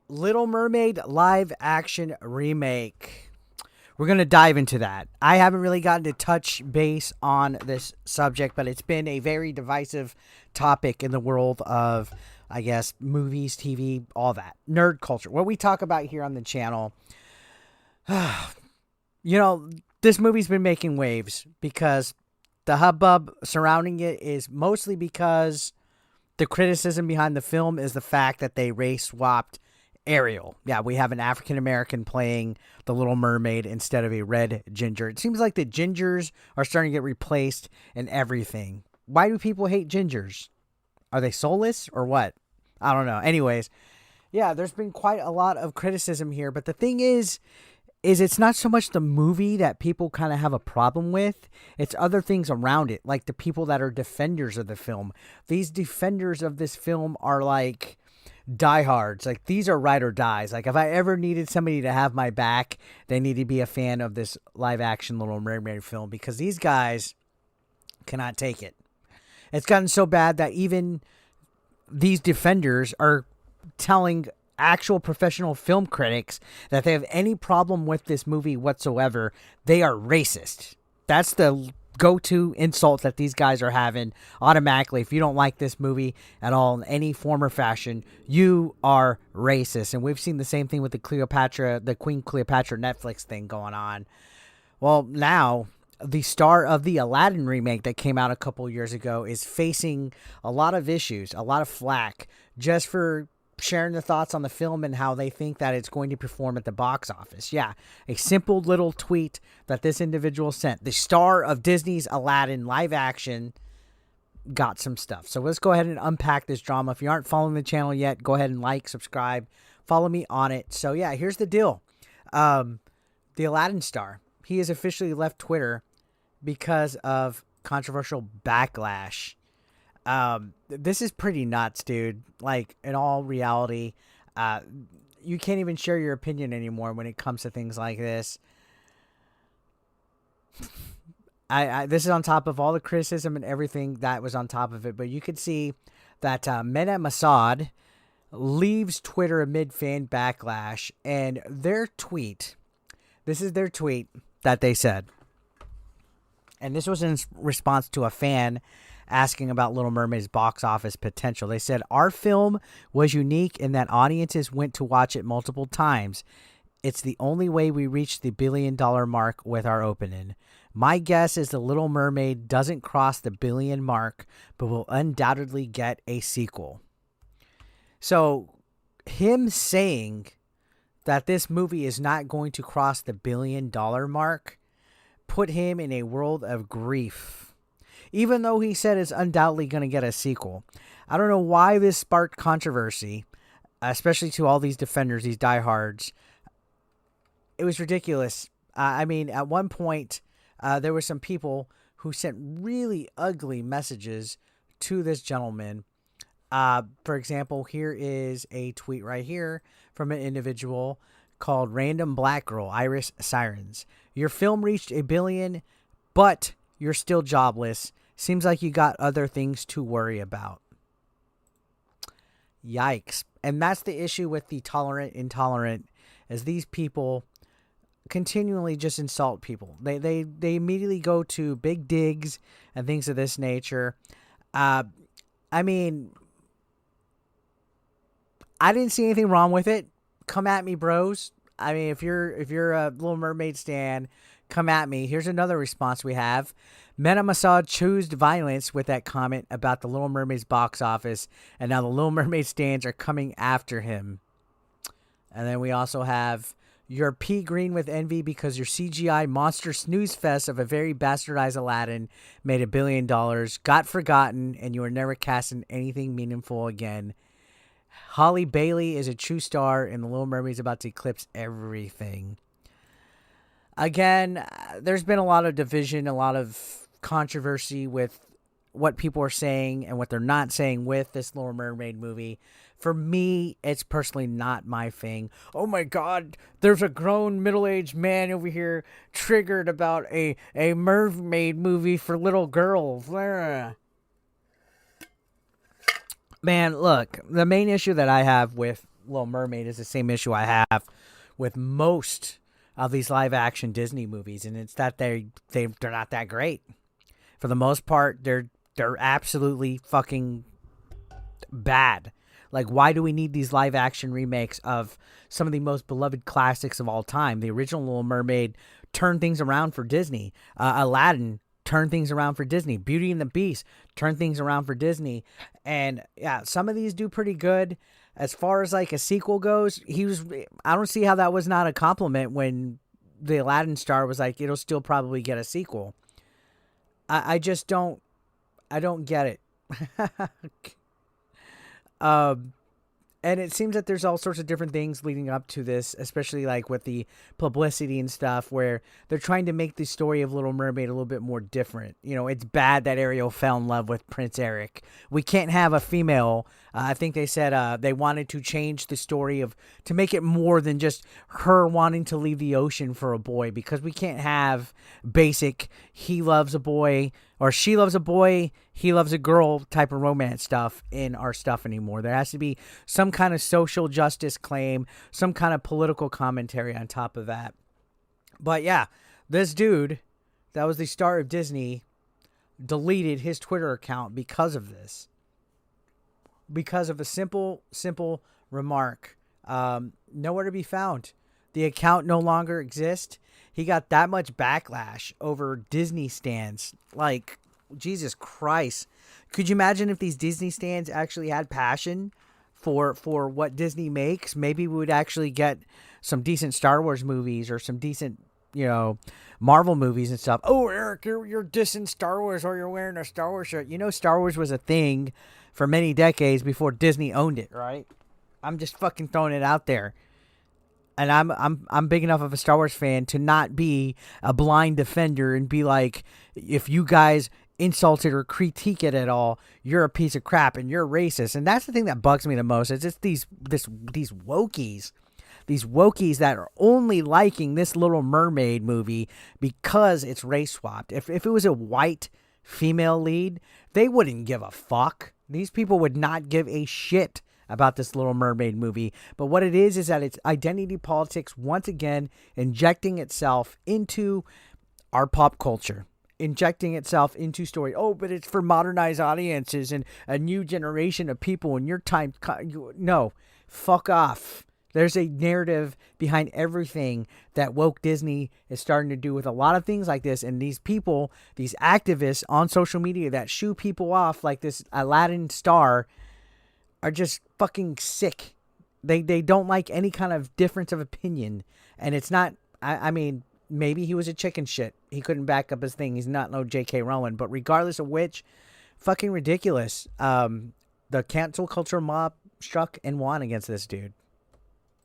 Little Mermaid live action remake. We're going to dive into that. I haven't really gotten to touch base on this subject, but it's been a very divisive topic in the world of, I guess, movies, TV, all that. Nerd culture. What we talk about here on the channel. This movie's been making waves because the hubbub surrounding it is mostly because the criticism behind the film is the fact that they race swapped Ariel. Yeah, we have an African American playing the Little Mermaid instead of a red ginger. It seems like the gingers are starting to get replaced in everything. Why do people hate gingers? Are they soulless or what? I don't know. Anyways, yeah, there's been quite a lot of criticism here. But the thing is it's not so much the movie that people kind of have a problem with. It's other things around it, like the people that are defenders of the film. These defenders of this film are like diehards. Like, these are ride or dies. Like, if I ever needed somebody to have my back, they need to be a fan of this live action Little Mermaid film, because these guys cannot take it. It's gotten so bad that even these defenders are telling actual professional film critics that they have any problem with this movie whatsoever, they are racist. That's the go-to insult that these guys are having automatically. If you don't like this movie at all in any form or fashion, you are racist. And we've seen the same thing with the Queen Cleopatra Netflix thing going on. Well, now the star of the Aladdin remake that came out a couple years ago is facing a lot of issues, a lot of flack, just for sharing their thoughts on the film and how they think that it's going to perform at the box office. Yeah, a simple little tweet that this individual sent. The star of Disney's Aladdin live action got some stuff. So let's go ahead and unpack this drama. If you aren't following the channel yet, go ahead and like, subscribe, follow me on it. So yeah, here's the deal. The Aladdin star, he has officially left Twitter because of controversial backlash. This is pretty nuts, dude. Like, in all reality, you can't even share your opinion anymore when it comes to things like this. This is on top of all the criticism and everything that was on top of it, but you could see that Mena Massoud leaves Twitter amid fan backlash, and their tweet, this is their tweet that they said, and this was in response to a fan asking about Little Mermaid's box office potential. They said, "Our film was unique in that audiences went to watch it multiple times. It's the only way we reached the $1 billion mark with our opening. My guess is The Little Mermaid doesn't cross the $1 billion mark, but will undoubtedly get a sequel." So, him saying that this movie is not going to cross the $1 billion mark put him in a world of grief. Even though he said it's undoubtedly going to get a sequel. I don't know why this sparked controversy, especially to all these defenders, these diehards. It was ridiculous. I mean, at one point, there were some people who sent really ugly messages to this gentleman. For example, here is a tweet right here from an individual called Random Black Girl, Iris Sirens. "Your film reached $1 billion, but you're still jobless. Seems like you got other things to worry about." Yikes. And that's the issue with the tolerant, intolerant, as these people continually just insult people. They immediately go to big digs and things of this nature. I mean, I didn't see anything wrong with it. Come at me, bros. I mean, if you're a Little Mermaid stan, come at me. Here's another response we have. Mena Massoud chose violence with that comment about the Little Mermaid's box office, and now the Little Mermaid stans are coming after him. And then we also have, "You're pea green with envy because your CGI monster snooze fest of a very bastardized Aladdin made $1 billion, got forgotten, and you are never cast in anything meaningful again. Holly Bailey is a true star, and the Little Mermaid is about to eclipse everything." Again, there's been a lot of division, a lot of controversy with what people are saying and what they're not saying with this Little Mermaid movie. For me, it's personally not my thing. Oh my God, there's a grown middle-aged man over here triggered about a mermaid movie for little girls. Man, look, the main issue that I have with Little Mermaid is the same issue I have with most of these live action Disney movies, and it's that they're not that great. For the most part, they're absolutely fucking bad. Like, why do we need these live action remakes of some of the most beloved classics of all time? The original Little Mermaid turned things around for Disney. Aladdin turned things around for Disney. Beauty and the Beast turned things around for Disney. And yeah, some of these do pretty good. As far as like a sequel goes, I don't see how that was not a compliment when the Aladdin star was like, it'll still probably get a sequel. I just don't get it. And it seems that there's all sorts of different things leading up to this, especially like with the publicity and stuff, where they're trying to make the story of Little Mermaid a little bit more different. You know, it's bad that Ariel fell in love with Prince Eric. We can't have a female. I think they said they wanted to change the story to make it more than just her wanting to leave the ocean for a boy, because we can't have basic he loves a boy or she loves a boy, he loves a girl type of romance stuff in our stuff anymore. There has to be some kind of social justice claim, some kind of political commentary on top of that. But yeah, this dude that was the star of Disney deleted his Twitter account because of this. Because of a simple remark. Nowhere to be found. The account no longer exists. He got that much backlash over Disney stands. Like, Jesus Christ. Could you imagine if these Disney stands actually had passion for what Disney makes? Maybe we would actually get some decent Star Wars movies or some decent, Marvel movies and stuff. Oh, Eric, you're dissing Star Wars, or you're wearing a Star Wars shirt. Star Wars was a thing for many decades before Disney owned it, right? I'm just fucking throwing it out there. And I'm big enough of a Star Wars fan to not be a blind defender and be like, if you guys insult it or critique it at all, you're a piece of crap and you're racist. And that's the thing that bugs me the most. Is it's these wokies. These wokies that are only liking this Little Mermaid movie because it's race swapped. If it was a white female lead, they wouldn't give a fuck. These people would not give a shit about this Little Mermaid movie. But what it is that it's identity politics once again injecting itself into our pop culture, injecting itself into story. Oh, but it's for modernized audiences and a new generation of people in your time. No, fuck off. There's a narrative behind everything that woke Disney is starting to do with a lot of things like this. And these people, these activists on social media that shoo people off like this Aladdin star are just fucking sick. They don't like any kind of difference of opinion. And it's not, I mean, maybe he was a chicken shit. He couldn't back up his thing. He's not no J.K. Rowling. But regardless of which, fucking ridiculous. The cancel culture mob struck and won against this dude.